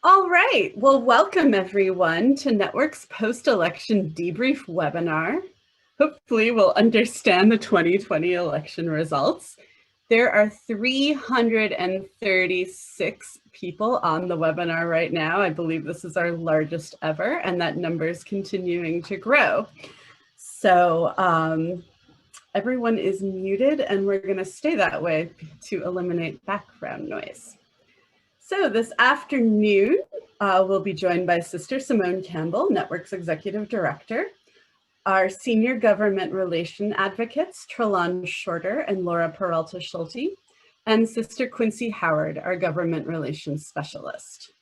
All right, well, welcome everyone to Network's post-election debrief webinar. Hopefully we'll understand the 2020 election results. There are 336 people on the webinar right now. I believe this is our largest ever, and that number is continuing to grow. So everyone is muted, and we're going to stay that way to eliminate background noise. So this afternoon, we'll be joined by Sister Simone Campbell, Network's Executive Director, our Senior Government Relation Advocates, Tralonne Shorter and Laura Peralta-Schulte, and Sister Quincy Howard, our Government Relations Specialist.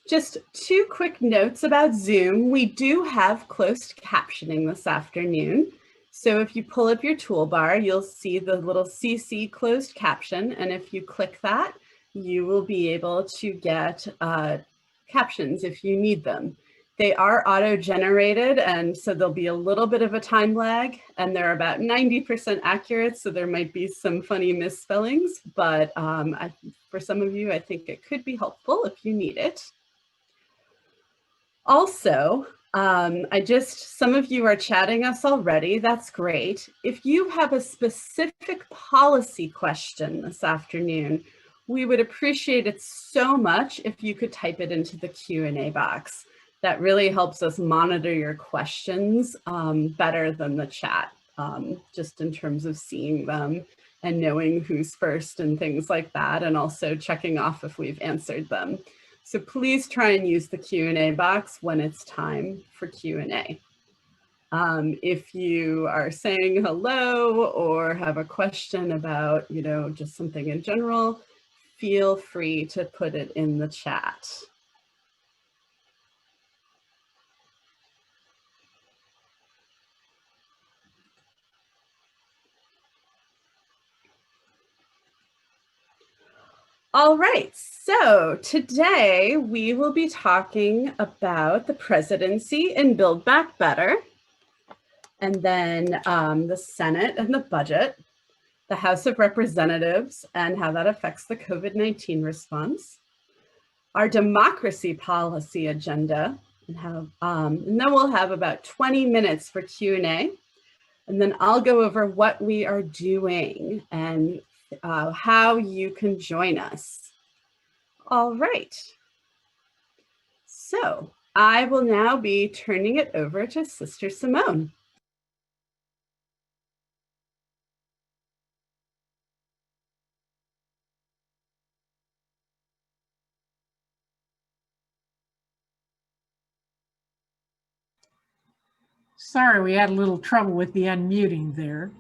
Just two quick notes about Zoom. We do have closed captioning this afternoon. So if you pull up your toolbar, you'll see the little CC closed caption. And if you click that, you will be able to get captions if you need them. They are auto-generated, and so there'll be a little bit of a time lag, and they're about 90% accurate, so there might be some funny misspellings, but for some of you, I think it could be helpful if you need it. Also, some of you are chatting us already. That's great. If you have a specific policy question this afternoon, we would appreciate it so much if you could type it into the Q&A box. That really helps us monitor your questions better than the chat, just in terms of seeing them and knowing who's first and things like that, and also checking off if we've answered them. So please try and use the Q&A box when it's time for Q&A. If you are saying hello or have a question about, just something in general, feel free to put it in the chat. All right, so today we will be talking about the presidency and Build Back Better, and then the Senate and the budget, the House of Representatives and how that affects the COVID-19 response, our democracy policy agenda, and then we'll have about 20 minutes for Q&A, and then I'll go over what we are doing and how you can join us. All right. So I will now be turning it over to Sister Simone. Sorry, we had a little trouble with the unmuting there.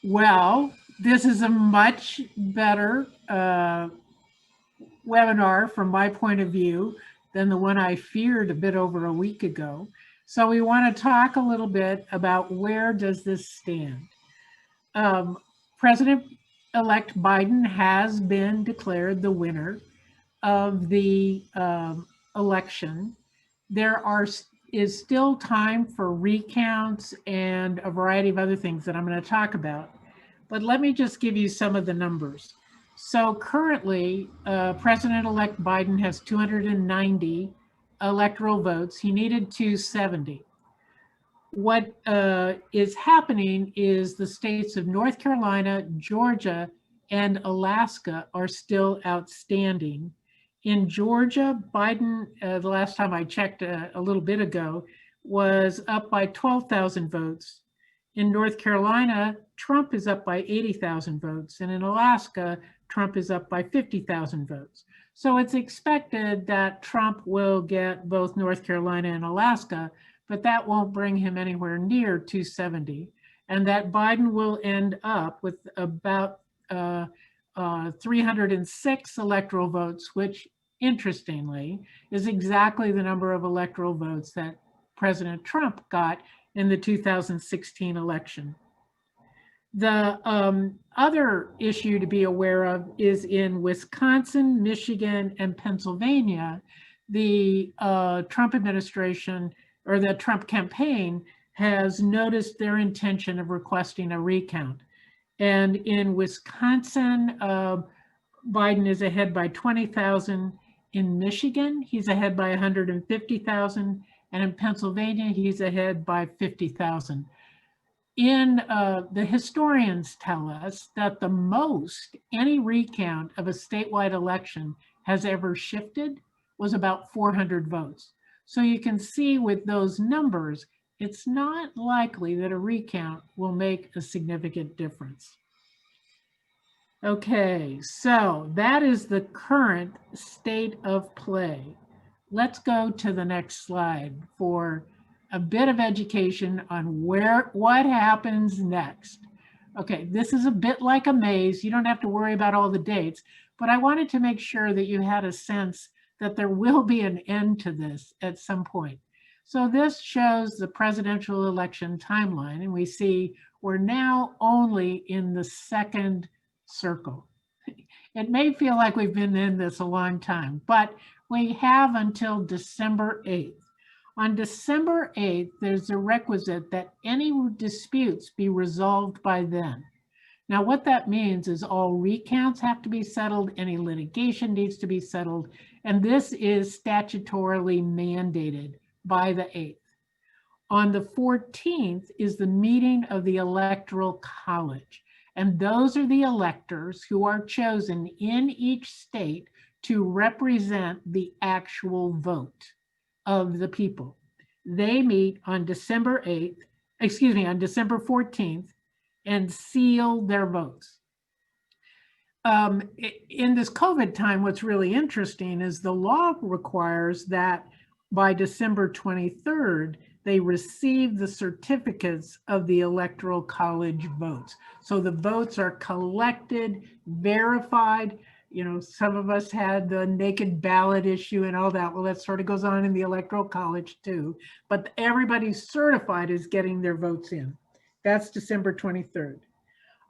Well, this is a much better webinar from my point of view than the one I feared a bit over a week ago. So we want to talk a little bit about where does this stand. President-elect Biden has been declared the winner of the election. There is still time for recounts and a variety of other things that I'm going to talk about. But let me just give you some of the numbers. So currently, President-elect Biden has 290 electoral votes. He needed 270. What is happening is the states of North Carolina, Georgia, and Alaska are still outstanding. In Georgia, Biden, the last time I checked a little bit ago, was up by 12,000 votes. In North Carolina, Trump is up by 80,000 votes. And in Alaska, Trump is up by 50,000 votes. So it's expected that Trump will get both North Carolina and Alaska, but that won't bring him anywhere near 270. And that Biden will end up with about 306 electoral votes, which interestingly is exactly the number of electoral votes that President Trump got in the 2016 election. The other issue to be aware of is in Wisconsin, Michigan, and Pennsylvania, the Trump administration or the Trump campaign has noticed their intention of requesting a recount. And in Wisconsin, Biden is ahead by 20,000. In Michigan, he's ahead by 150,000. And in Pennsylvania, he's ahead by 50,000. The historians tell us that the most any recount of a statewide election has ever shifted was about 400 votes. So you can see with those numbers, it's not likely that a recount will make a significant difference. Okay, so that is the current state of play. Let's go to the next slide for a bit of education on what happens next. Okay, this is a bit like a maze. You don't have to worry about all the dates, but I wanted to make sure that you had a sense that there will be an end to this at some point. So this shows the presidential election timeline, and we see we're now only in the second circle. It may feel like we've been in this a long time, but we have until December 8th. On December 8th, there's a requisite that any disputes be resolved by then. Now, what that means is all recounts have to be settled, any litigation needs to be settled, and this is statutorily mandated by the 8th. On the 14th is the meeting of the Electoral College, and those are the electors who are chosen in each state to represent the actual vote of the people. They meet on December 8th, on December 14th, and seal their votes. In this COVID time, what's really interesting is the law requires that by December 23rd, they receive the certificates of the Electoral College votes. So the votes are collected, verified. You know, some of us had the naked ballot issue and all that. Well, that sort of goes on in the Electoral College too. But everybody's certified as getting their votes in. That's December 23rd.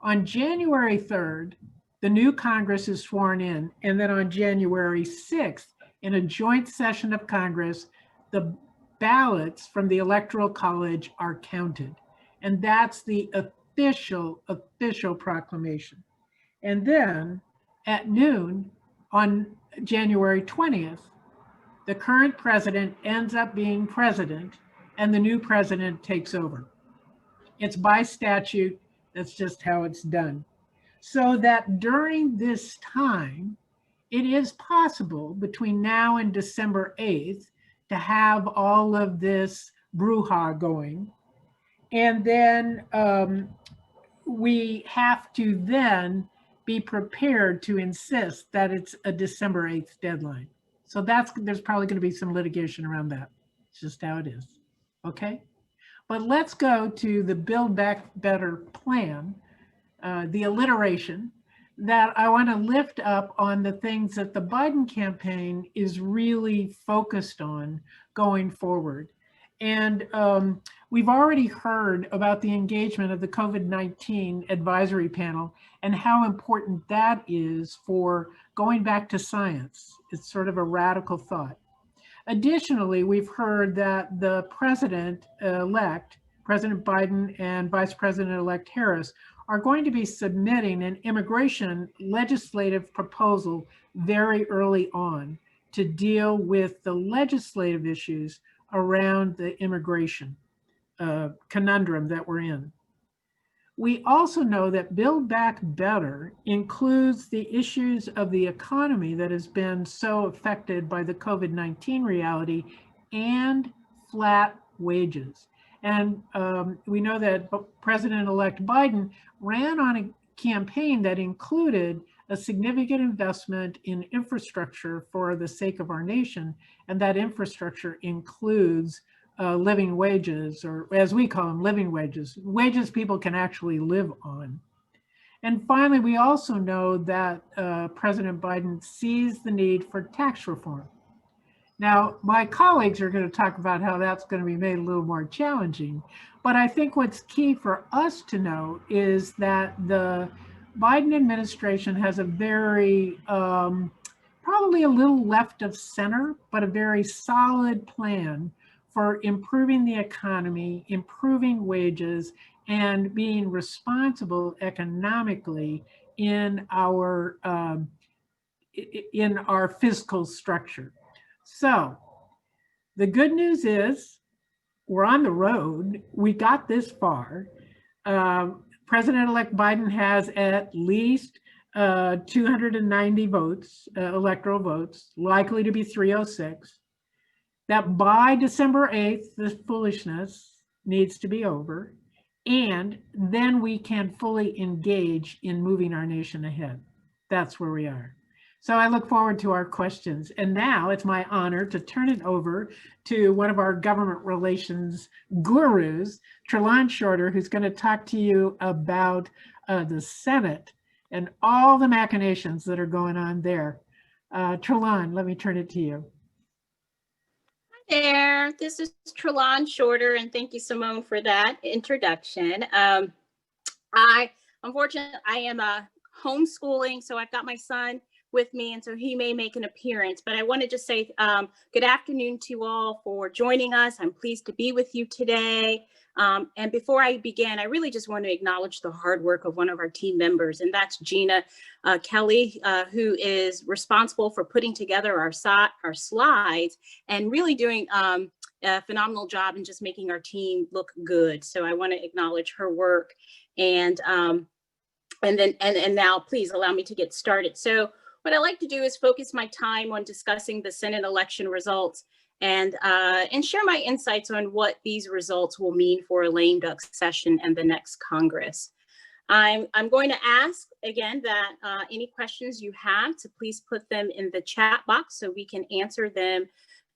On January 3rd, the new Congress is sworn in. And then on January 6th, in a joint session of Congress, the ballots from the Electoral College are counted. And that's the official proclamation. And then at noon on January 20th, the current president ends up being president and the new president takes over. It's by statute, that's just how it's done. So that during this time, it is possible between now and December 8th to have all of this brouhaha going. And then we have to then be prepared to insist that it's a December 8th deadline. So there's probably going to be some litigation around that. It's just how it is. Okay? But let's go to the Build Back Better plan, the alliteration that I want to lift up on the things that the Biden campaign is really focused on going forward. And we've already heard about the engagement of the COVID-19 advisory panel and how important that is for going back to science. It's sort of a radical thought. Additionally, we've heard that the president-elect, President Biden and Vice President-elect Harris, are going to be submitting an immigration legislative proposal very early on to deal with the legislative issues around the immigration conundrum that we're in. We also know that Build Back Better includes the issues of the economy that has been so affected by the COVID-19 reality and flat wages. And we know that President-elect Biden ran on a campaign that included a significant investment in infrastructure for the sake of our nation. And that infrastructure includes living wages, or as we call them, living wages, wages people can actually live on. And finally, we also know that President Biden sees the need for tax reform. Now, my colleagues are going to talk about how that's going to be made a little more challenging, but I think what's key for us to know is that the Biden administration has a very, probably a little left of center, but a very solid plan for improving the economy, improving wages, and being responsible economically in our fiscal structure. So the good news is we're on the road. We got this far. President-elect Biden has at least 290 votes, electoral votes, likely to be 306. That by December 8th, this foolishness needs to be over. And then we can fully engage in moving our nation ahead. That's where we are. So I look forward to our questions. And now it's my honor to turn it over to one of our government relations gurus, Tralonne Shorter, who's going to talk to you about the Senate and all the machinations that are going on there. Tralonne, let me turn it to you. Hi there, this is Tralonne Shorter, and thank you, Simone, for that introduction. Unfortunately, I am homeschooling, so I've got my son with me, and so he may make an appearance, but I want to just say good afternoon to you all for joining us. I'm pleased to be with you today. And before I begin, I really just want to acknowledge the hard work of one of our team members, and that's Gina Kelly, who is responsible for putting together our slides and really doing a phenomenal job in just making our team look good. So I want to acknowledge her work, and now please allow me to get started. So what I like to do is focus my time on discussing the Senate election results and share my insights on what these results will mean for a lame duck session and the next Congress. I'm going to ask again that any questions you have to please put them in the chat box so we can answer them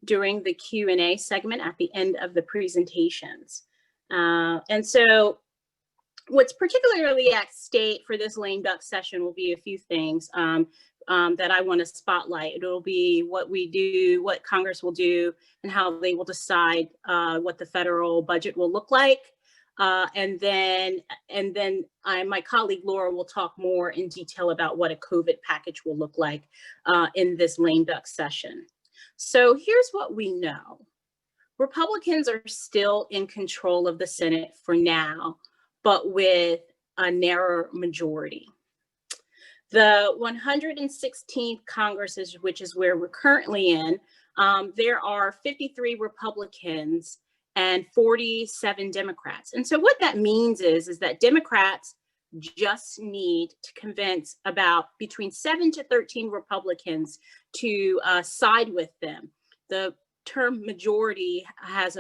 during the Q&A segment at the end of the presentations. And so what's particularly at stake for this lame duck session will be a few things that I want to spotlight. It'll be what we do, what Congress will do, and how they will decide what the federal budget will look like. And then my colleague Laura will talk more in detail about what a COVID package will look like in this lame duck session. So here's what we know. Republicans are still in control of the Senate for now, but with a narrow majority. The 116th Congress, which is where we're currently in, there are 53 Republicans and 47 Democrats. And so what that means is that Democrats just need to convince about between 7 to 13 Republicans to side with them. The term majority has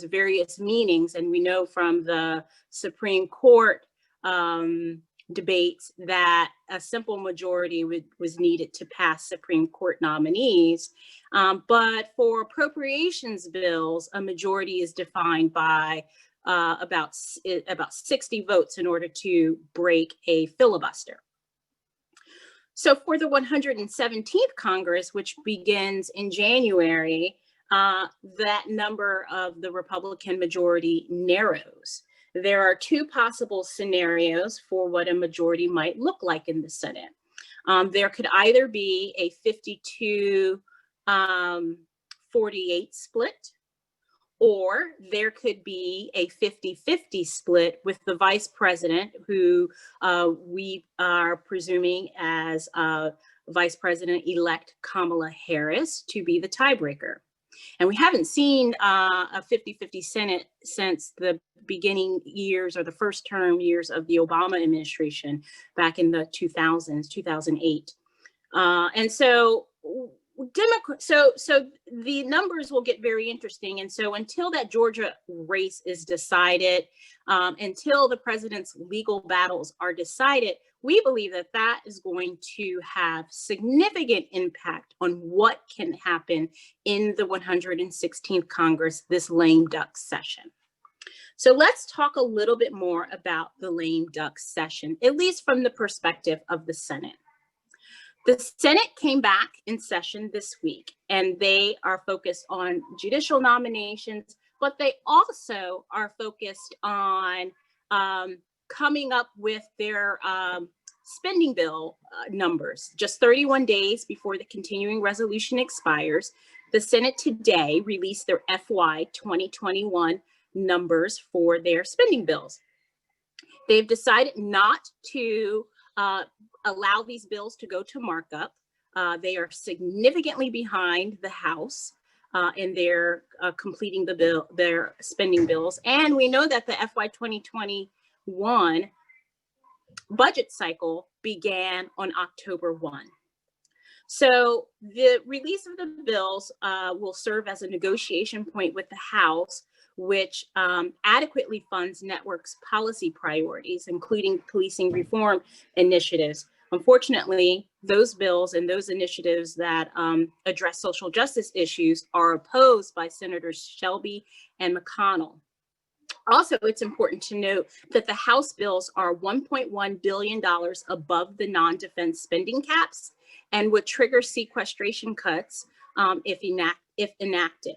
various meanings, and we know from the Supreme Court debates that a simple majority was needed to pass Supreme Court nominees. But for appropriations bills, a majority is defined by about 60 votes in order to break a filibuster. So for the 117th Congress, which begins in January, that number of the Republican majority narrows. There are two possible scenarios for what a majority might look like in the Senate. There could either be a 52-48 split, or there could be a 50-50 split with the vice president, who we are presuming as Vice President-elect Kamala Harris to be the tiebreaker. And we haven't seen a 50-50 Senate since the beginning years or the first term years of the Obama administration back in the 2008. And so so the numbers will get very interesting. And so until that Georgia race is decided, until the president's legal battles are decided, we believe that that is going to have significant impact on what can happen in the 116th Congress, this lame duck session. So let's talk a little bit more about the lame duck session, at least from the perspective of the Senate. The Senate came back in session this week, and they are focused on judicial nominations, but they also are focused on coming up with their spending bill numbers. Just 31 days before the continuing resolution expires, the Senate today released their FY 2021 numbers for their spending bills. They've decided not to allow these bills to go to markup. They are significantly behind the House in their completing their spending bills. And we know that the FY 2021 budget cycle began on October 1. So the release of the bills will serve as a negotiation point with the House, which adequately funds networks' policy priorities, including policing reform initiatives. Unfortunately, those bills and those initiatives that address social justice issues are opposed by Senators Shelby and McConnell. Also, it's important to note that the House bills are $1.1 billion above the non-defense spending caps and would trigger sequestration cuts if enacted.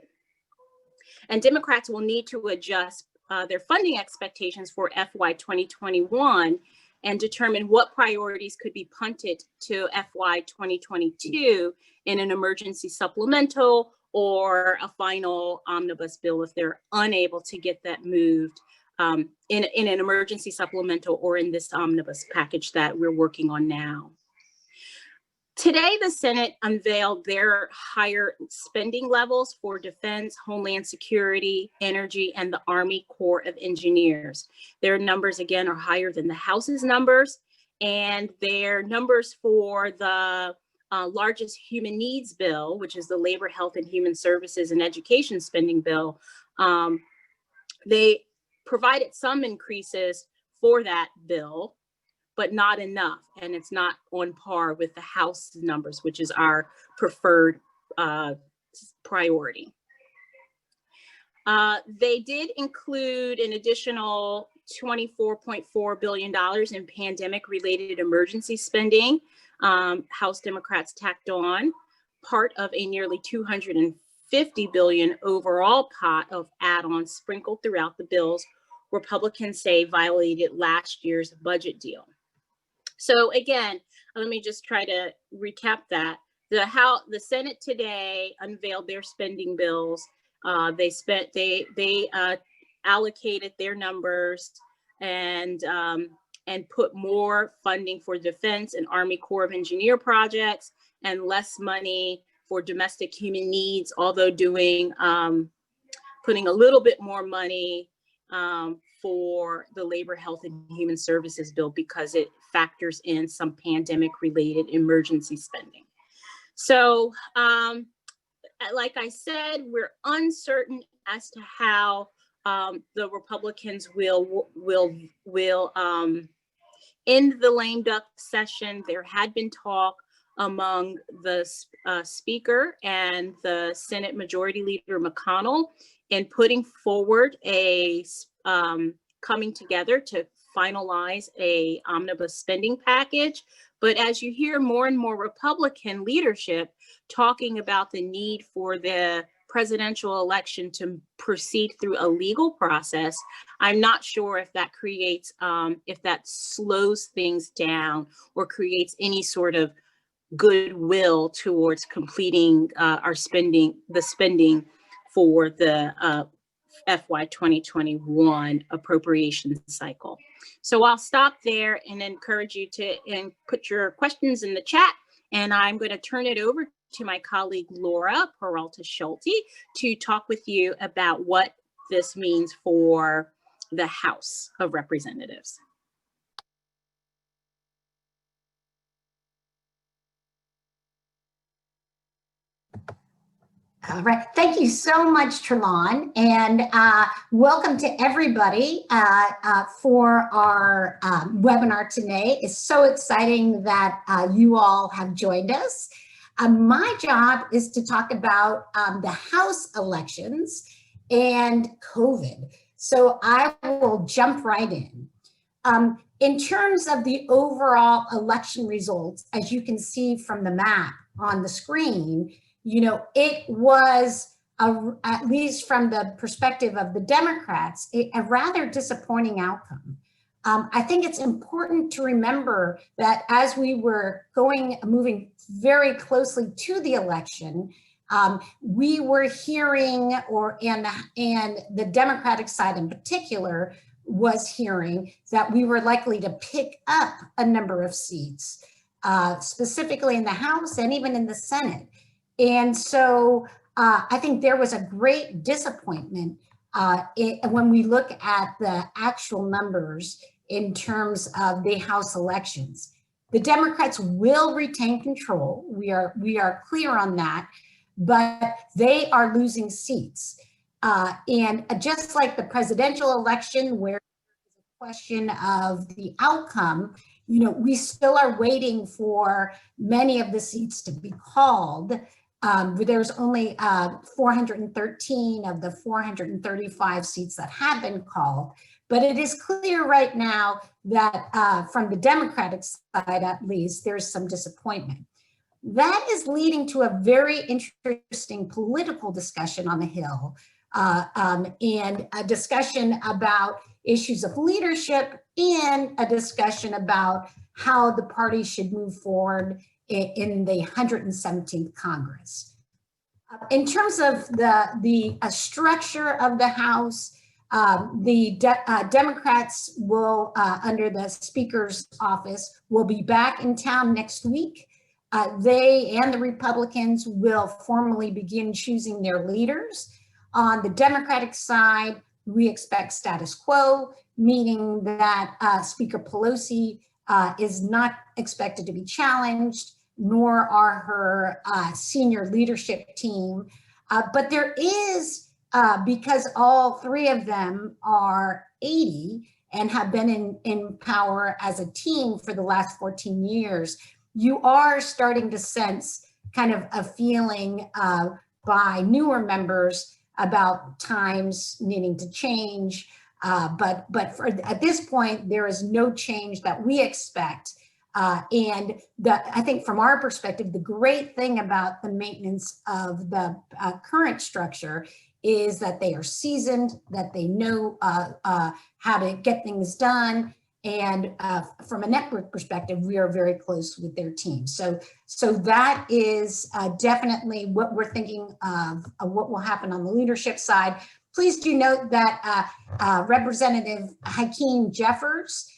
And Democrats will need to adjust their funding expectations for FY 2021 and determine what priorities could be punted to FY 2022 in an emergency supplemental or a final omnibus bill if they're unable to get that moved in an emergency supplemental or in this omnibus package that we're working on now. Today, the Senate unveiled their higher spending levels for defense, homeland security, energy, and the Army Corps of Engineers. Their numbers, again, are higher than the House's numbers, and their numbers for the largest human needs bill, which is the Labor, Health, and Human Services and Education spending bill, they provided some increases for that bill, but not enough, and it's not on par with the House numbers, which is our preferred priority. They did include an additional $24.4 billion in pandemic-related emergency spending. House Democrats tacked on part of a nearly $250 billion overall pot of add-ons sprinkled throughout the bills Republicans say violated last year's budget deal. So again, let me just try to recap that. The Senate today unveiled their spending bills. They allocated their numbers and put more funding for defense and Army Corps of Engineer projects and less money for domestic human needs, although putting a little bit more money for the Labor, Health, and Human Services bill because it factors in some pandemic-related emergency spending. So, like I said, we're uncertain as to how the Republicans will end the lame duck session. There had been talk among the Speaker and the Senate Majority Leader McConnell in putting forward a coming together to finalize a omnibus spending package. But as you hear more and more Republican leadership talking about the need for the presidential election to proceed through a legal process, I'm not sure if that creates, if that slows things down or creates any sort of goodwill towards completing the spending for the FY 2021 appropriations cycle. So I'll stop there and encourage you to put your questions in the chat. And I'm going to turn it over to my colleague, Laura Peralta-Schulte, to talk with you about what this means for the House of Representatives. All right, thank you so much, Tralonne, and welcome to everybody for our webinar today. It's so exciting that you all have joined us. My job is to talk about the House elections and COVID. So I will jump right in. In terms of the overall election results, as you can see from the map on the screen, you know, it was, at least from the perspective of the Democrats, a rather disappointing outcome. I think it's important to remember that as we were moving very closely to the election, we were hearing, and the Democratic side in particular, was hearing that we were likely to pick up a number of seats, specifically in the House and even in the Senate. And so I think there was a great disappointment when we look at the actual numbers in terms of the House elections. The Democrats will retain control. We are clear on that, but they are losing seats. And just like the presidential election, where there's a question of the outcome, you know, we still are waiting for many of the seats to be called. There's only 413 of the 435 seats that have been called. But it is clear right now that from the Democratic side, at least, there's some disappointment. That is leading to a very interesting political discussion on the Hill, and a discussion about issues of leadership and a discussion about how the party should move forward in the 117th Congress. In terms of the structure of the House, the Democrats will, under the Speaker's office, will be back in town next week. They and the Republicans will formally begin choosing their leaders. On the Democratic side, we expect status quo, meaning that Speaker Pelosi is not expected to be challenged, nor are her senior leadership team. But there is, because all three of them are 80 and have been in power as a team for the last 14 years, you are starting to sense kind of a feeling by newer members about times needing to change. But at this point, there is no change that we expect. And I think from our perspective, the great thing about the maintenance of the current structure is that they are seasoned, that they know how to get things done. And from a network perspective, we are very close with their team. So that is definitely what we're thinking of what will happen on the leadership side. Please do note that Representative Hakeem Jeffers,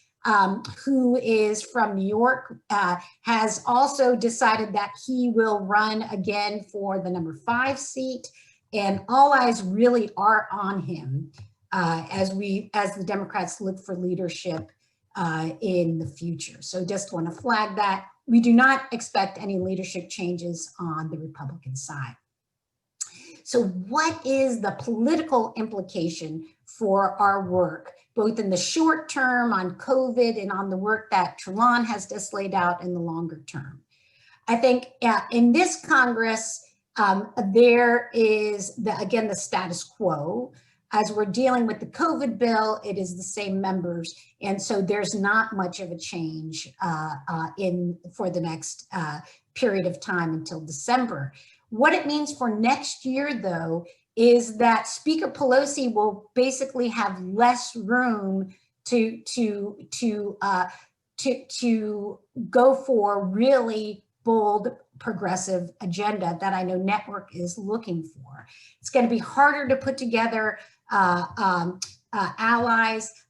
who is from New York, has also decided that he will run again for the number 5 seat. And all eyes really are on him as the Democrats look for leadership in the future. So just want to flag that. We do not expect any leadership changes on the Republican side. So what is the political implication for our work, both in the short term on COVID and on the work that Tralonne has just laid out in the longer term? I think in this Congress, there is, again, the status quo. As we're dealing with the COVID bill, it is the same members. And so there's not much of a change for the next period of time until December. What it means for next year, though, is that Speaker Pelosi will basically have less room to go for really bold progressive agenda that I know Network is looking for. It's going to be harder to put together allies.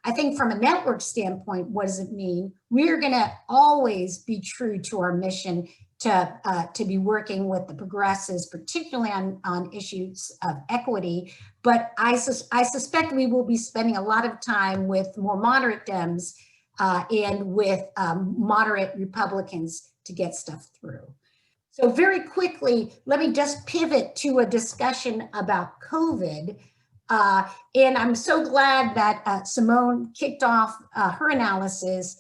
I think from a network standpoint, what does it mean? We're going to always be true to our mission to be working with the progressives, particularly on issues of equity. But I suspect we will be spending a lot of time with more moderate Dems and with moderate Republicans to get stuff through. So very quickly, let me just pivot to a discussion about COVID. And I'm so glad that Simone kicked off her analysis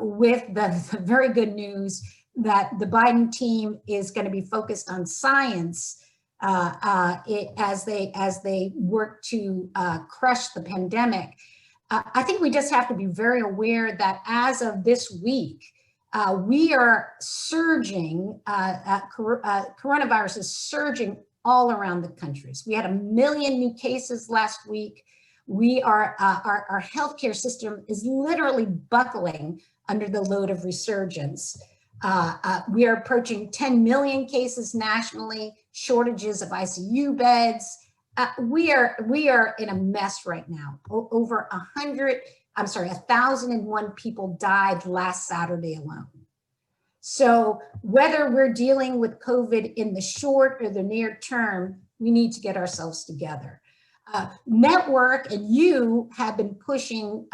with the very good news that the Biden team is going to be focused on science as they work to crush the pandemic. I think we just have to be very aware that as of this week, we are surging, coronavirus is surging all around the countries. We had 1 million new cases last week. Our healthcare system is literally buckling under the load of resurgence. We are approaching 10 million cases nationally, shortages of ICU beds, we are in a mess right now. Over 1,001 people died last Saturday alone. So whether we're dealing with COVID in the short or the near term, we need to get ourselves together. Network and you have been pushing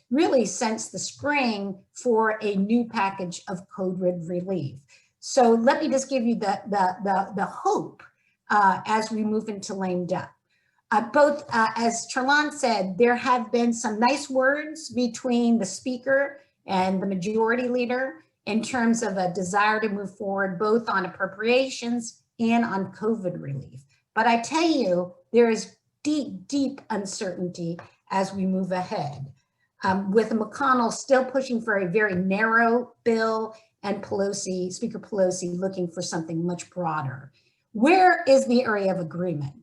really since the spring for a new package of COVID relief. So let me just give you the hope as we move into lame duck. Both, as Tralonne said, there have been some nice words between the speaker and the majority leader in terms of a desire to move forward both on appropriations and on COVID relief. But I tell you, there is deep, deep uncertainty as we move ahead. With McConnell still pushing for a very narrow bill and Pelosi, Speaker Pelosi looking for something much broader. Where is the area of agreement?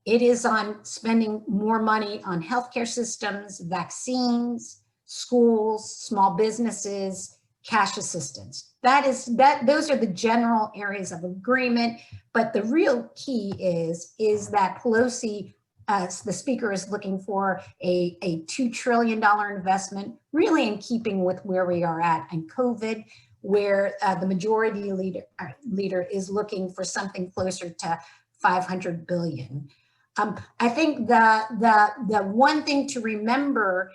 It is on spending more money on healthcare systems, vaccines, schools, small businesses, cash assistance. Those are the general areas of agreement. But the real key is that Pelosi, the speaker, is looking for a $2 trillion investment, really in keeping with where we are at in COVID, where the majority leader is looking for something closer to $500 billion. I think the one thing to remember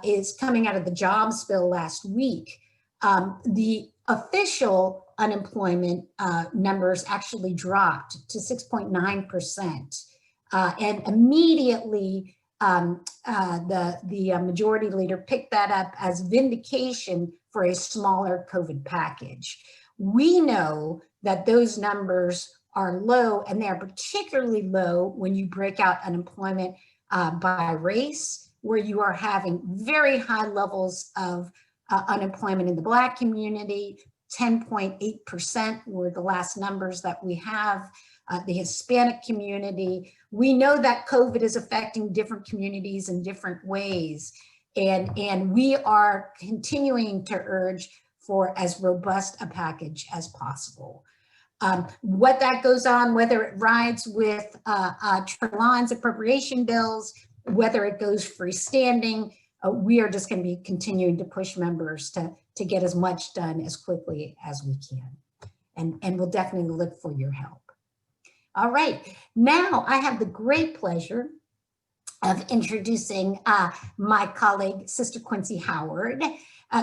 is coming out of the jobs bill last week, the official unemployment numbers actually dropped to 6.9%. And immediately the majority leader picked that up as vindication for a smaller COVID package. We know that those numbers are low, and they are particularly low when you break out unemployment by race, where you are having very high levels of unemployment in the Black community. 10.8% were the last numbers that we have. The Hispanic community. We know that COVID is affecting different communities in different ways. And we are continuing to urge for as robust a package as possible. What that goes on, whether it rides with Tralonne's appropriation bills, whether it goes freestanding, we are just going to be continuing to push members to get as much done as quickly as we can. And we'll definitely look for your help. All right, now I have the great pleasure of introducing my colleague, Sister Quincy Howard.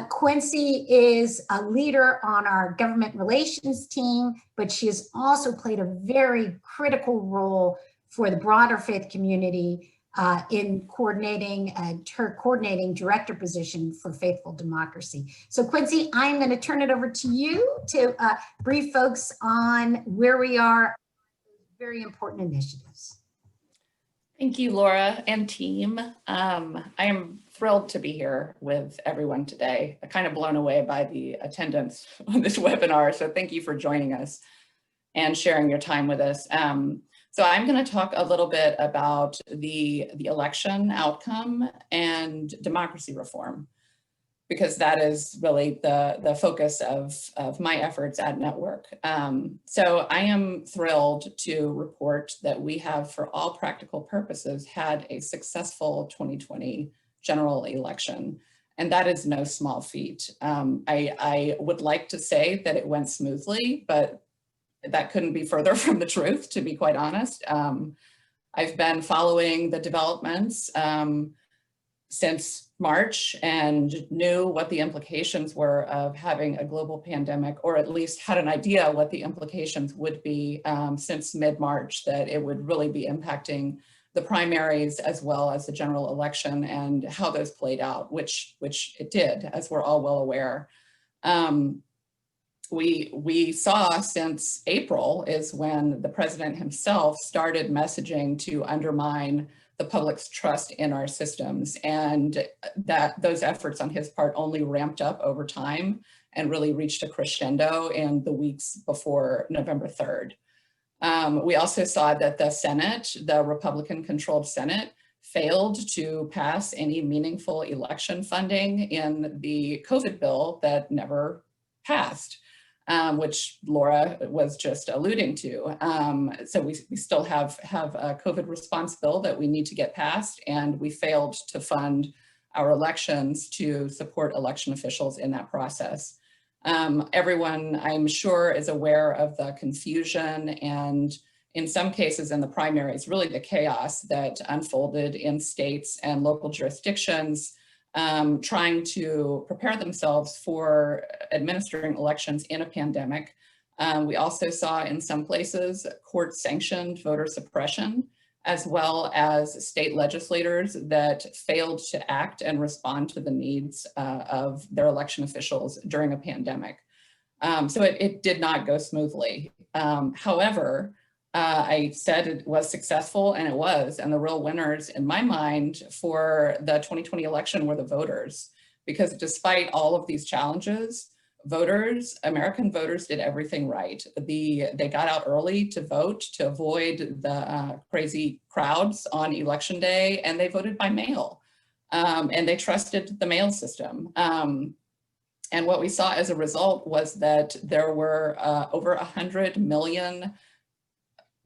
Quincy is a leader on our government relations team, but she has also played a very critical role for the broader faith community in coordinating her coordinating director position for Faithful Democracy. So Quincy, I'm going to turn it over to you to brief folks on where we are, very important initiatives. Thank you, Laura and team. I am thrilled to be here with everyone today. I'm kind of blown away by the attendance on this webinar, so thank you for joining us and sharing your time with us. So I'm going to talk a little bit about the election outcome and democracy reform, because that is really the focus of my efforts at Network. So I am thrilled to report that we have, for all practical purposes, had a successful 2020 general election. And that is no small feat. I would like to say that it went smoothly, but that couldn't be further from the truth, to be quite honest. I've been following the developments since March and knew what the implications were of having a global pandemic, or at least had an idea what the implications would be since mid-March, that it would really be impacting the primaries as well as the general election and how those played out, which it did, as we're all well aware. We saw since April is when the president himself started messaging to undermine the public's trust in our systems, and that those efforts on his part only ramped up over time and really reached a crescendo in the weeks before November 3rd. We also saw that the Senate, the Republican-controlled Senate, failed to pass any meaningful election funding in the COVID bill that never passed. which Laura was just alluding to. So we still have a COVID response bill that we need to get passed, and we failed to fund our elections to support election officials in that process. Everyone, I'm sure, is aware of the confusion and, in some cases in the primaries, really the chaos that unfolded in states and local jurisdictions trying to prepare themselves for administering elections in a pandemic. We also saw in some places court-sanctioned voter suppression, as well as state legislators that failed to act and respond to the needs of their election officials during a pandemic. So it did not go smoothly. However, I said it was successful, and it was, and the real winners in my mind for the 2020 election were the voters, because despite all of these challenges, American voters did everything right. They got out early to vote to avoid the crazy crowds on election day, and they voted by mail, and they trusted the mail system. And what we saw as a result was that there were over 100 million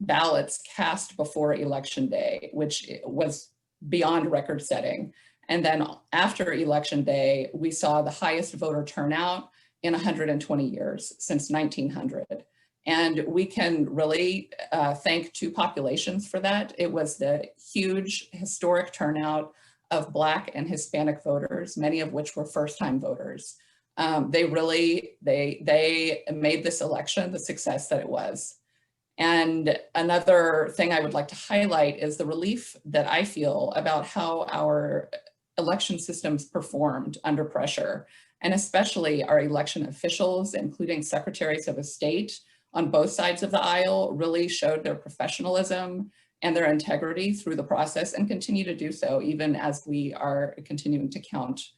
ballots cast before election day, which was beyond record setting. And then after election day, we saw the highest voter turnout in 120 years, since 1900. And we can really thank two populations for that. It was the huge historic turnout of Black and Hispanic voters, many of which were first-time voters. They made this election the success that it was. And another thing I would like to highlight is the relief that I feel about how our election systems performed under pressure, and especially our election officials, including secretaries of state on both sides of the aisle, really showed their professionalism and their integrity through the process, and continue to do so even as we are continuing to count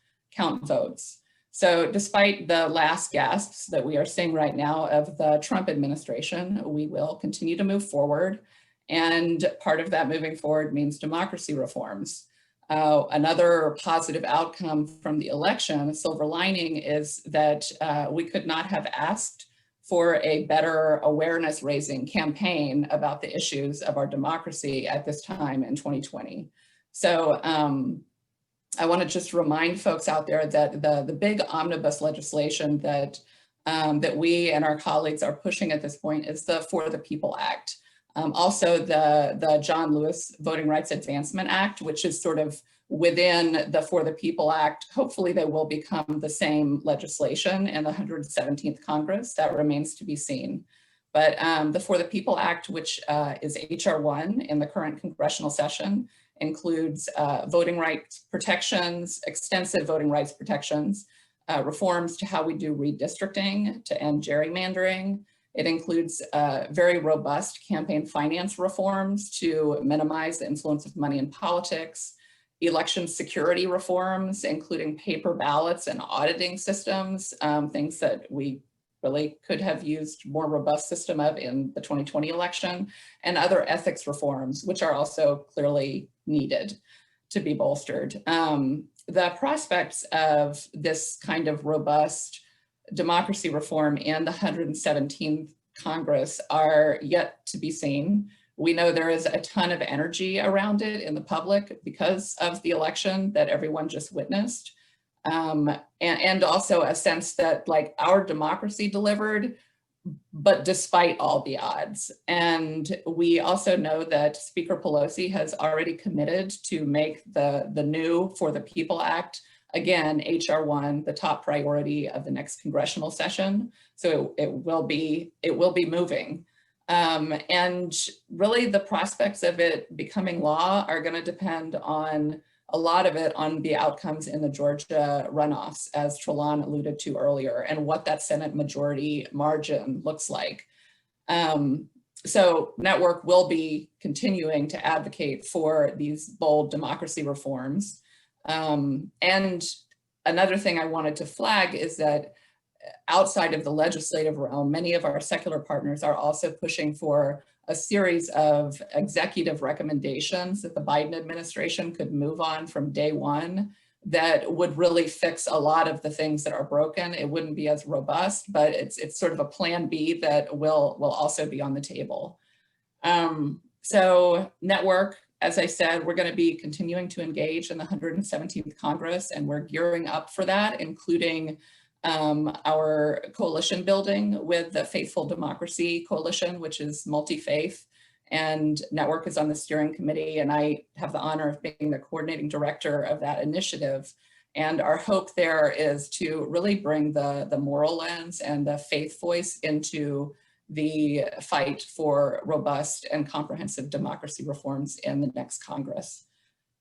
votes. So despite the last gasps that we are seeing right now of the Trump administration, we will continue to move forward. And part of that moving forward means democracy reforms. Another positive outcome from the election, a silver lining, is that we could not have asked for a better awareness raising campaign about the issues of our democracy at this time in 2020. So I want to just remind folks out there that the big omnibus legislation that we and our colleagues are pushing at this point is the For the People Act. Also the John Lewis Voting Rights Advancement Act, which is sort of within the For the People Act. Hopefully they will become the same legislation in the 117th Congress. That remains to be seen. But the For the People Act, which is HR 1 in the current congressional session, includes voting rights protections, extensive voting rights protections, reforms to how we do redistricting to end gerrymandering. It includes very robust campaign finance reforms to minimize the influence of money in politics, election security reforms, including paper ballots and auditing systems, things that we really could have used more robust system of in the 2020 election, and other ethics reforms, which are also clearly needed to be bolstered. The prospects of this kind of robust democracy reform in the 117th Congress are yet to be seen. We know there is a ton of energy around it in the public because of the election that everyone just witnessed. And also a sense that, like, our democracy delivered, but despite all the odds. And we also know that Speaker Pelosi has already committed to make the new For the People Act, again, HR 1, the top priority of the next congressional session. So it will be moving. And really the prospects of it becoming law are going to depend on a lot of it on the outcomes in the Georgia runoffs, as Tralonne alluded to earlier, and what that Senate majority margin looks like. So Network will be continuing to advocate for these bold democracy reforms. And another thing I wanted to flag is that outside of the legislative realm, many of our secular partners are also pushing for a series of executive recommendations that the Biden administration could move on from day one that would really fix a lot of the things that are broken. It wouldn't be as robust, but it's sort of a plan B that will also be on the table. So network, as I said, we're going to be continuing to engage in the 117th Congress, and we're gearing up for that, including our coalition building with the Faithful Democracy Coalition, which is multi-faith, and network is on the steering committee, and I have the honor of being the coordinating director of that initiative. And our hope there is to really bring the moral lens and the faith voice into the fight for robust and comprehensive democracy reforms in the next Congress.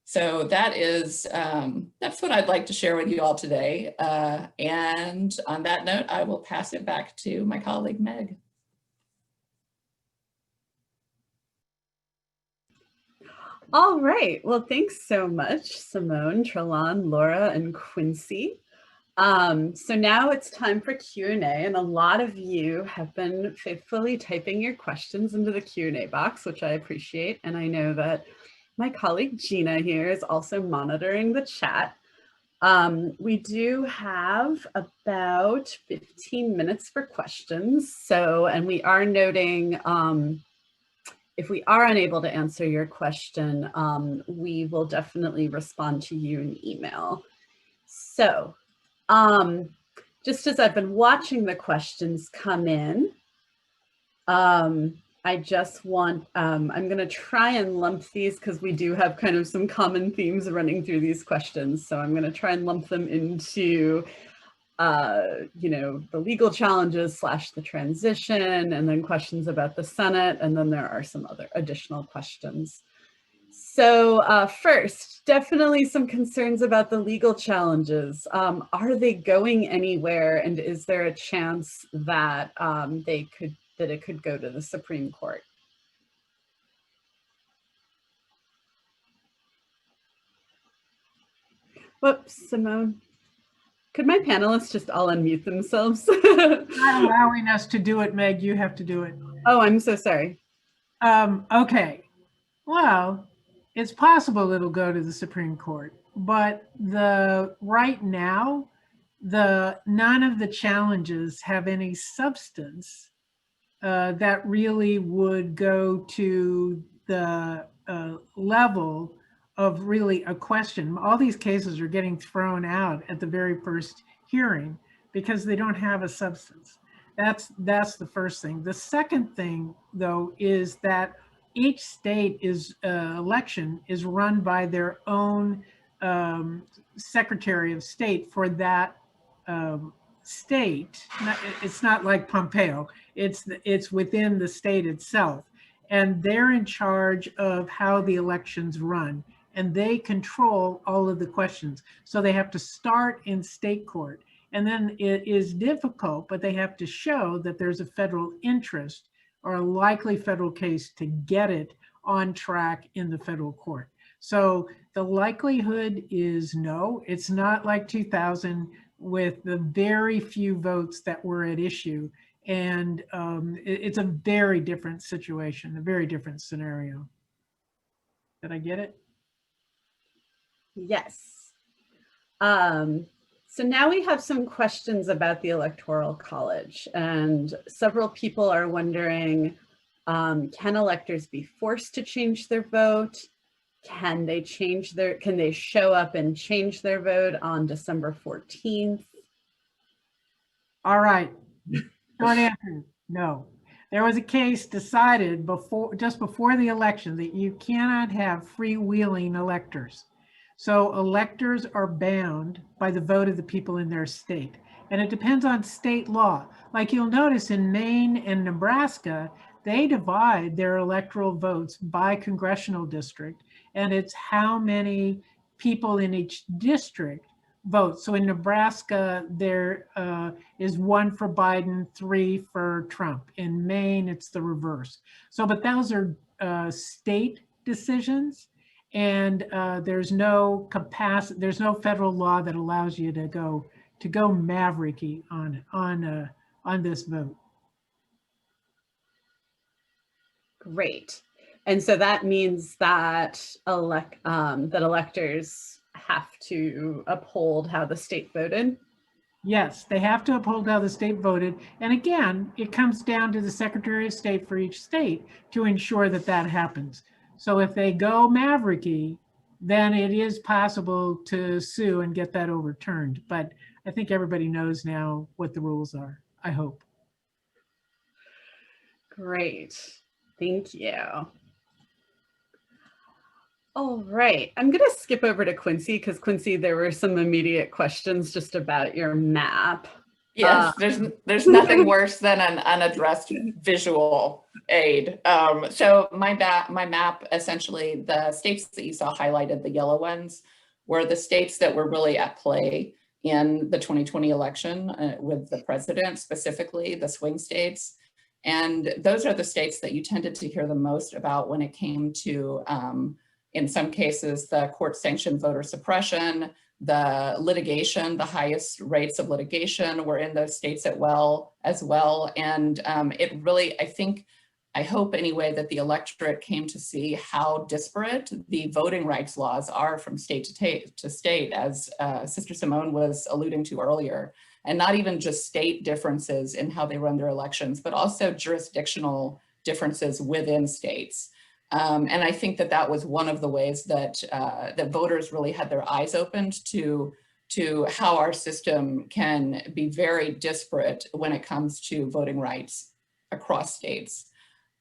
So that's what I'd like to share with you all today. And on that note, I will pass it back to my colleague, Meg. All right, well, thanks so much, Simone, Tralonne, Laura, and Quincy. So now it's time for Q&A, and a lot of you have been faithfully typing your questions into the Q&A box, which I appreciate. And I know that my colleague Gina here is also monitoring the chat. We do have about 15 minutes for questions. So, and we are noting, if we are unable to answer your question, we will definitely respond to you in email. So, just as I've been watching the questions come in, I just want, I'm going to try and lump these because we do have kind of some common themes running through these questions. So I'm going to try and lump them into, you know, the legal challenges / the transition, and then questions about the Senate. And then there are some other additional questions. So first, definitely some concerns about the legal challenges. Are they going anywhere? And is there a chance that it could go to the Supreme Court? Whoops, Simone. Could my panelists just all unmute themselves? Not allowing us to do it, Meg. You have to do it. Oh, I'm so sorry. Okay. Well, it's possible it'll go to the Supreme Court, but right now, none of the challenges have any substance that really would go to the level of really a question. All these cases are getting thrown out at the very first hearing because they don't have a substance. That's the first thing. The second thing, though, is that each state election is run by their own Secretary of State for that state. It's not like Pompeo. It's within the state itself, and they're in charge of how the elections run, and they control all of the questions. So they have to start in state court, and then it is difficult, but they have to show that there's a federal interest or a likely federal case to get it on track in the federal court. So the likelihood is no. It's not like 2000 with the very few votes that were at issue. And it's a very different situation, a very different scenario. Did I get it? Yes. So now we have some questions about the Electoral College, and several people are wondering, can electors be forced to change their vote? Can they show up and change their vote on December 14th? All right, short answer, no. There was a case decided just before the election that you cannot have freewheeling electors. So electors are bound by the vote of the people in their state. And it depends on state law. Like you'll notice in Maine and Nebraska, they divide their electoral votes by congressional district. And it's how many people in each district vote. So in Nebraska, there is 1 for Biden, 3 for Trump. In Maine, it's the reverse. So, but those are state decisions. And there's no capacity, there's no federal law that allows you to go mavericky on this vote. Great. And so that means that electors have to uphold how the state voted? Yes, they have to uphold how the state voted. And again, it comes down to the Secretary of State for each state to ensure that that happens. So if they go mavericky, then it is possible to sue and get that overturned. But I think everybody knows now what the rules are, I hope. Great, thank you. All right, I'm going to skip over to Quincy because Quincy, there were some immediate questions just about your map. Yes, there's nothing worse than an unaddressed visual aid. So my map, essentially, the states that you saw highlighted, the yellow ones, were the states that were really at play in the 2020 election with the president, specifically the swing states. And those are the states that you tended to hear the most about when it came to, in some cases, the court-sanctioned voter suppression, the litigation. The highest rates of litigation were in those states as well. And it really, I hope anyway, that the electorate came to see how disparate the voting rights laws are from state to state, as Sister Simone was alluding to earlier. And not even just state differences in how they run their elections, but also jurisdictional differences within states. And I think that that was one of the ways that that voters really had their eyes opened to how our system can be very disparate when it comes to voting rights across states.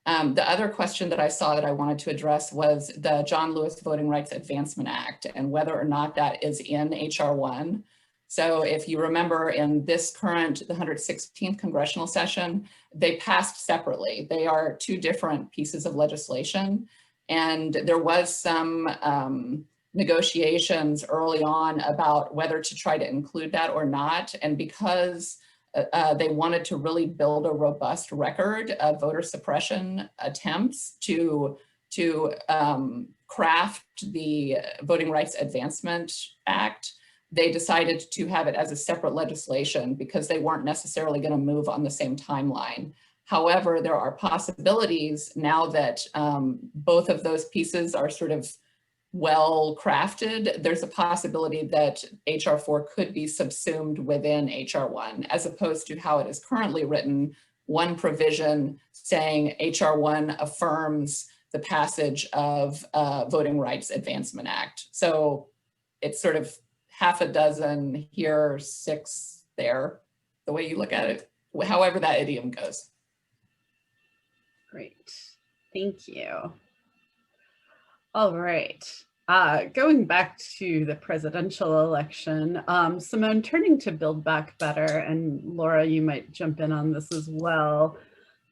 The other question that I saw that I wanted to address was the John Lewis Voting Rights Advancement Act and whether or not that is in HR 1. So if you remember in this current, the 116th congressional session, they passed separately. They are two different pieces of legislation. And there was some negotiations early on about whether to try to include that or not. And because they wanted to really build a robust record of voter suppression attempts to craft the Voting Rights Advancement Act, they decided to have it as a separate legislation because they weren't necessarily going to move on the same timeline. However, there are possibilities now that both of those pieces are sort of well crafted. There's a possibility that HR 4 could be subsumed within HR 1, as opposed to how it is currently written, one provision saying HR 1 affirms the passage of Voting Rights Advancement Act. So it's sort of half a dozen here, 6 there, the way you look at it, however that idiom goes. Great, thank you. All right, going back to the presidential election, Simone, turning to Build Back Better, and Laura, you might jump in on this as well.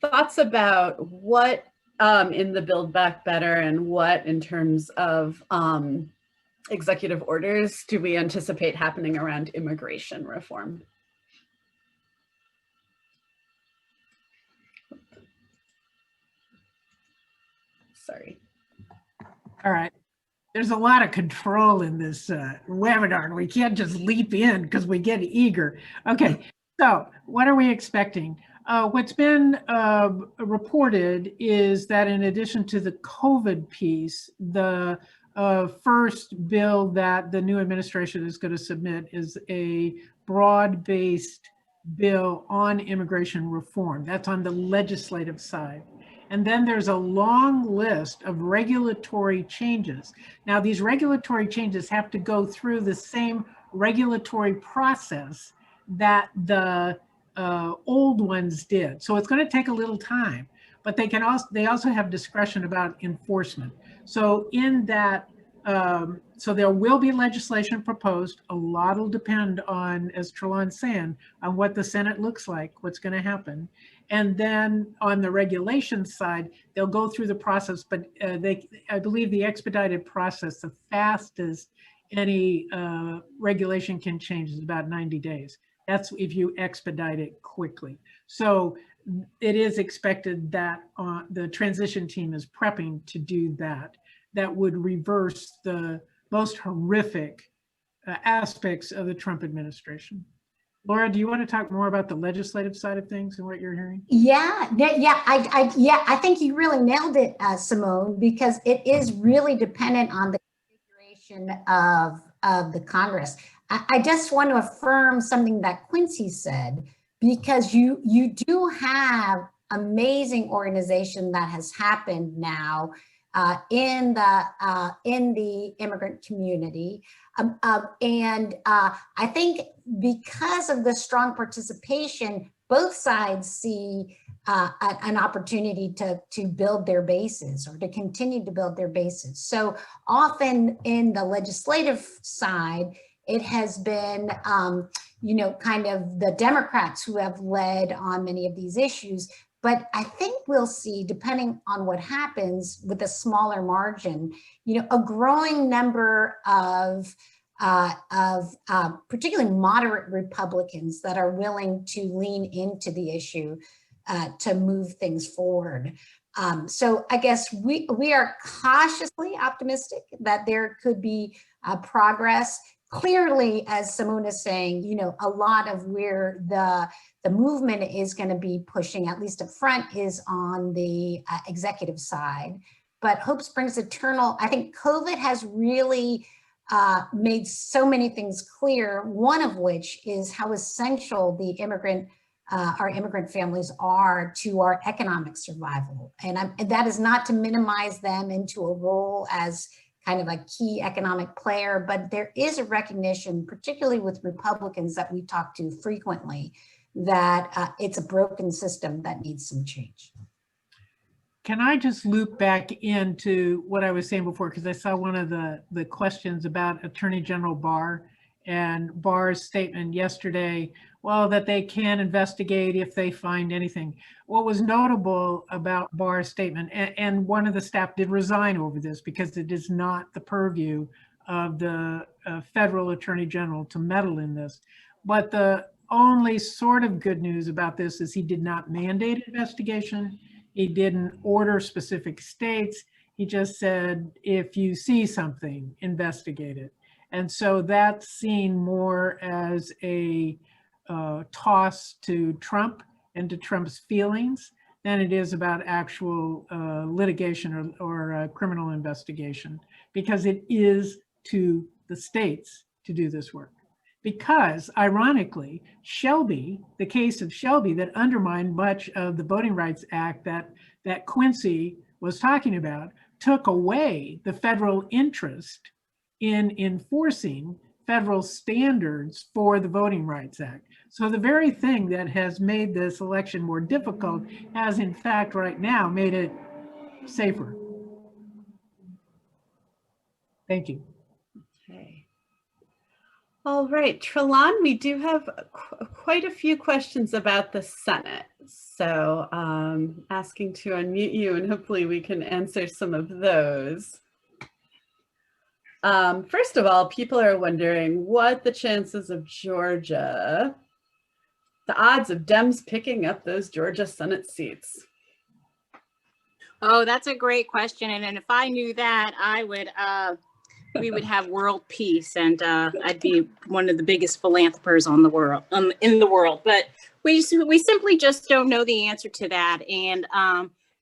Thoughts about what in the Build Back Better and what in terms of executive orders do we anticipate happening around immigration reform? Sorry. All right. There's a lot of control in this webinar, and we can't just leap in because we get eager. Okay, so what are we expecting? What's been reported is that in addition to the COVID piece, the first bill that the new administration is going to submit is a broad-based bill on immigration reform. That's on the legislative side. And then there's a long list of regulatory changes. Now, these regulatory changes have to go through the same regulatory process that the old ones did. So it's going to take a little time, but they also have discretion about enforcement. So in that, so there will be legislation proposed. A lot will depend on, as Tralonne's saying, on what the Senate looks like, what's going to happen. And then on the regulation side, they'll go through the process, but I believe the expedited process, the fastest any regulation can change is about 90 days. That's if you expedite it quickly. So it is expected that the transition team is prepping to do that. That would reverse the most horrific aspects of the Trump administration. Laura, do you want to talk more about the legislative side of things and what you're hearing? Yeah, I think you really nailed it, Simone, because it is really dependent on the configuration of of the Congress. I just want to affirm something that Quincy said, because you do have amazing organization that has happened now in the immigrant community. And I think because of the strong participation, both sides see an opportunity to build their bases or to continue to build their bases. So often in the legislative side, it has been, you know, kind of the Democrats who have led on many of these issues. But I think we'll see, depending on what happens with a smaller margin, you know, a growing number of particularly moderate Republicans that are willing to lean into the issue to move things forward. So I guess we are cautiously optimistic that there could be progress. Clearly, as Simone is saying, you know, a lot of where the movement is going to be pushing, at least up front, is on the executive side. But hope springs eternal. I think COVID has really made so many things clear, one of which is how essential the our immigrant families are to our economic survival. And that is not to minimize them into a role as kind of a key economic player, but there is a recognition, particularly with Republicans that we talk to frequently, that it's a broken system that needs some change. Can I just loop back into what I was saying before, because I saw one of the questions about Attorney General Barr and Barr's statement yesterday, well, that they can investigate if they find anything. What was notable about Barr's statement, and one of the staff did resign over this because it is not the purview of the federal Attorney General to meddle in this, but the only sort of good news about this is he did not mandate investigation. He didn't order specific states. He just said, if you see something, investigate it. And so that's seen more as a toss to Trump and to Trump's feelings than it is about actual litigation or criminal investigation, because it is to the states to do this work. Because ironically, Shelby, the case of Shelby that undermined much of the Voting Rights Act that Quincy was talking about, took away the federal interest in enforcing federal standards for the Voting Rights Act. So the very thing that has made this election more difficult has in fact right now made it safer. Thank you. Okay. All right, Tralonne, we do have quite a few questions about the Senate. So asking to unmute you and hopefully we can answer some of those. First of all, people are wondering what the chances of Georgia, the odds of Dems picking up those Georgia Senate seats. Oh, that's a great question. And if I knew that, I would, we would have world peace, and I'd be one of the biggest philanthropers on the world, in the world. But we simply just don't know the answer to that. And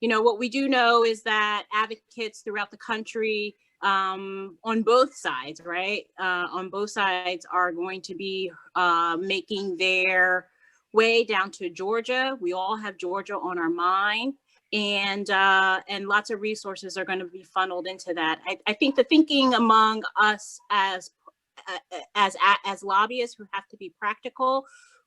you know, what we do know is that advocates throughout the country, on both sides, right? On both sides are going to be making their way down to Georgia. We all have Georgia on our mind, and lots of resources are going to be funneled into that. I think the thinking among us as lobbyists who have to be practical,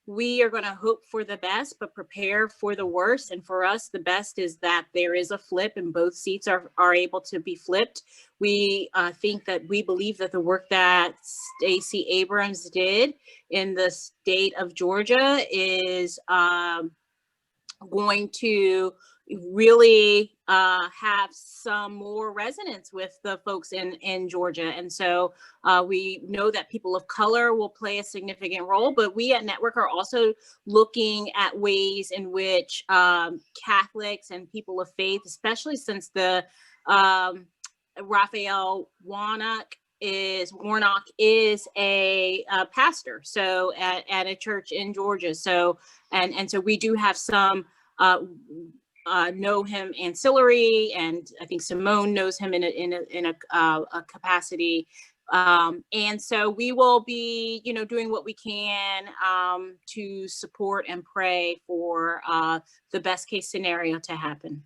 we are going to hope for the best, but prepare for the worst. And for us, the best is that there is a flip and both seats are able to be flipped. We believe that the work that Stacey Abrams did in the state of Georgia is going to really have some more resonance with the folks in Georgia. And so we know that people of color will play a significant role, but we at Network are also looking at ways in which Catholics and people of faith, especially since the Raphael Warnock is a pastor, so at a church in Georgia. So and so we do have some know him ancillary, and I think Simone knows him in a capacity And so we will be, doing what we can to support and pray for the best case scenario to happen.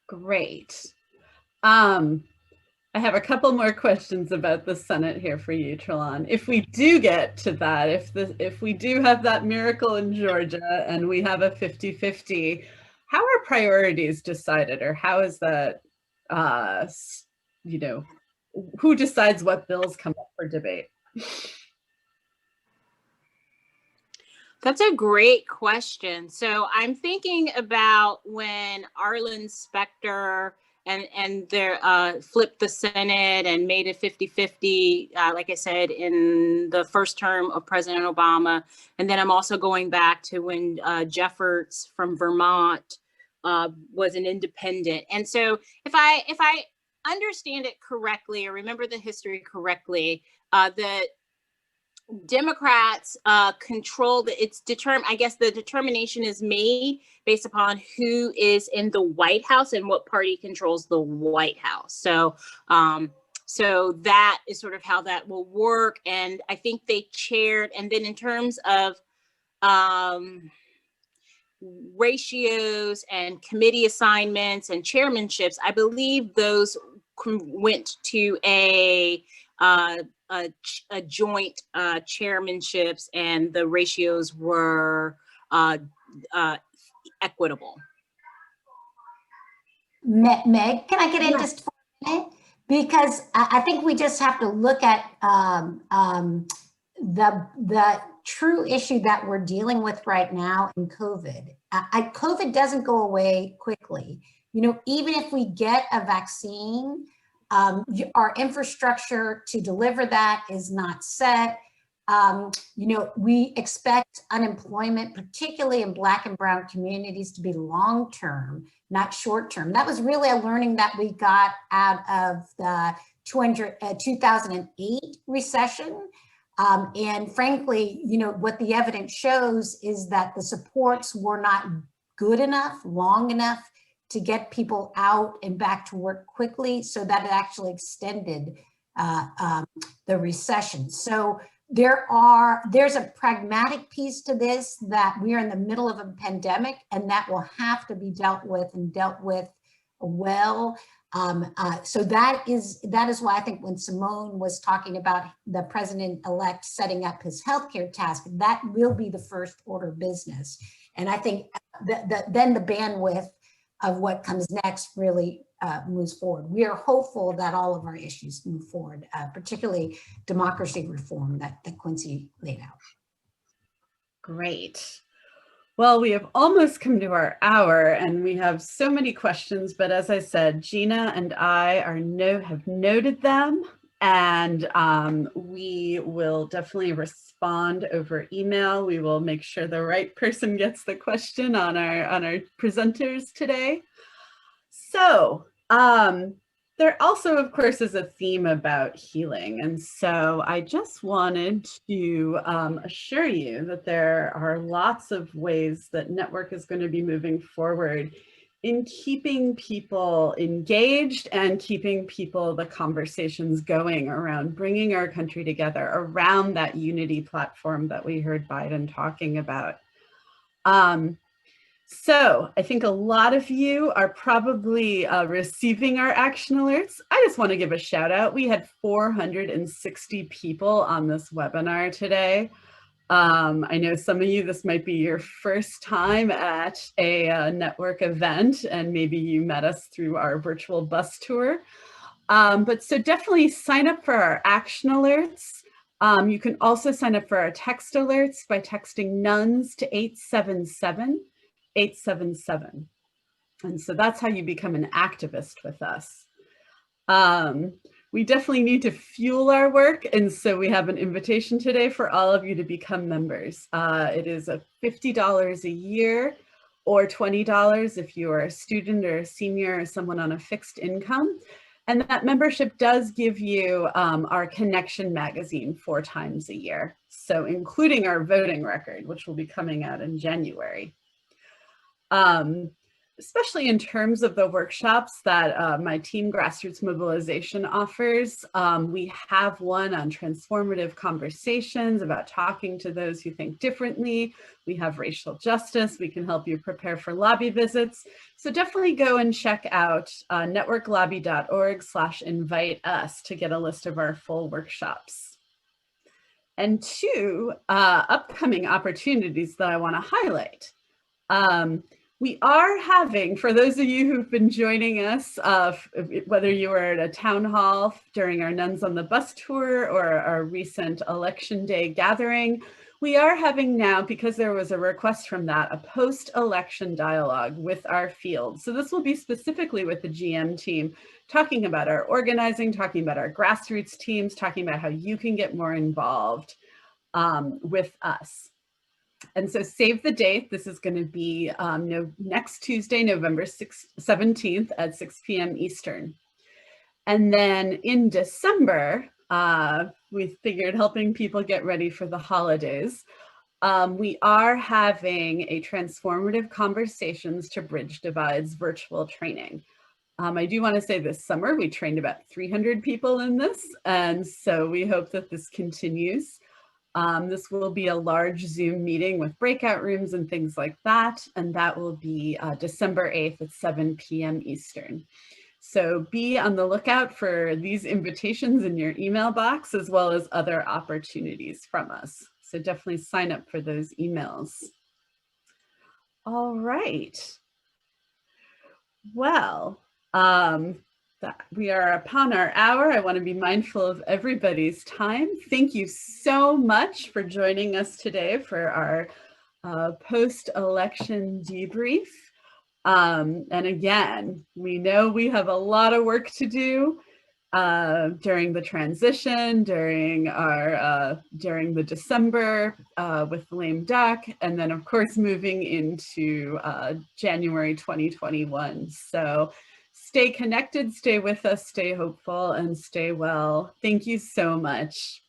Great. I have a couple more questions about the Senate here for you, Tralonne. If we do get to that, if we do have that miracle in Georgia and we have a 50-50, how are priorities decided, or how is that, who decides what bills come up for debate? That's a great question. So I'm thinking about when Arlen Specter and their flipped the Senate and made it 50-50, like I said, in the first term of President Obama. And then I'm also going back to when Jeffords from Vermont was an independent. And so if I understand it correctly, or remember the history correctly, the Democrats control it's determined. I guess the determination is made based upon who is in the White House and what party controls the White House. So, so that is sort of how that will work. And I think they chaired. And then in terms of ratios and committee assignments and chairmanships, I believe those went to a joint chairmanships, and the ratios were equitable. Meg, can I get in just for a minute? Because I think we just have to look at the true issue that we're dealing with right now in COVID. COVID doesn't go away quickly. Even if we get a vaccine, our infrastructure to deliver that is not set. We expect unemployment, particularly in Black and Brown communities, to be long-term, not short-term. That was really a learning that we got out of the 2008 recession. And frankly, what the evidence shows is that the supports were not good enough, long enough to get people out and back to work quickly, so that it actually extended the recession. So there's a pragmatic piece to this, that we are in the middle of a pandemic, and that will have to be dealt with, and dealt with well. So that is why I think when Simone was talking about the president-elect setting up his healthcare task, that will be the first order of business. And I think then the bandwidth of what comes next really moves forward. We are hopeful that all of our issues move forward, particularly democracy reform that Quincy laid out. Great. Well, we have almost come to our hour, and we have so many questions, but as I said, Gina and I have noted them, and we will definitely respond over email. We will make sure the right person gets the question on our presenters today. So there also, of course, is a theme about healing. And so I just wanted to assure you that there are lots of ways that Network is going to be moving forward in keeping people engaged and keeping the conversations going around bringing our country together around that unity platform that we heard Biden talking about. So I think a lot of you are probably receiving our action alerts. I just want to give a shout out. We had 460 people on this webinar today. I know some of you, this might be your first time at a network event, and maybe you met us through our virtual bus tour. But so definitely sign up for our action alerts. You can also sign up for our text alerts by texting NUNS to 877-877. And so that's how you become an activist with us. We definitely need to fuel our work, and so we have an invitation today for all of you to become members. It is $50 a year, or $20 if you are a student or a senior or someone on a fixed income. And that membership does give you our Connection magazine 4 times a year, so including our voting record, which will be coming out in January. especially in terms of the workshops that my team Grassroots Mobilization offers. We have one on transformative conversations about talking to those who think differently. We have racial justice. We can help you prepare for lobby visits. So definitely go and check out networklobby.org/invite us to get a list of our full workshops. And two upcoming opportunities that I want to highlight. We are having, for those of you who've been joining us, whether you were at a town hall during our Nuns on the Bus tour or our recent election day gathering, we are having now, because there was a request from that, a post-election dialogue with our field. So this will be specifically with the GM team, talking about our organizing, talking about our grassroots teams, talking about how you can get more involved with us. And so save the date. This is going to be next Tuesday, November 17th at 6 p.m. Eastern. And then in December, we figured helping people get ready for the holidays. We are having a Transformative Conversations to Bridge Divides virtual training. I do want to say this summer, we trained about 300 people in this. And so we hope that this continues. This will be a large Zoom meeting with breakout rooms and things like that. And that will be December 8th at 7 p.m. Eastern. So be on the lookout for these invitations in your email box, as well as other opportunities from us. So definitely sign up for those emails. All right. Well, we are upon our hour. I want to be mindful of everybody's time. Thank you so much for joining us today for our post-election debrief. And again, we know we have a lot of work to do during the transition, during the December with lame duck, and then of course moving into January 2021. So stay connected, stay with us, stay hopeful, and stay well. Thank you so much.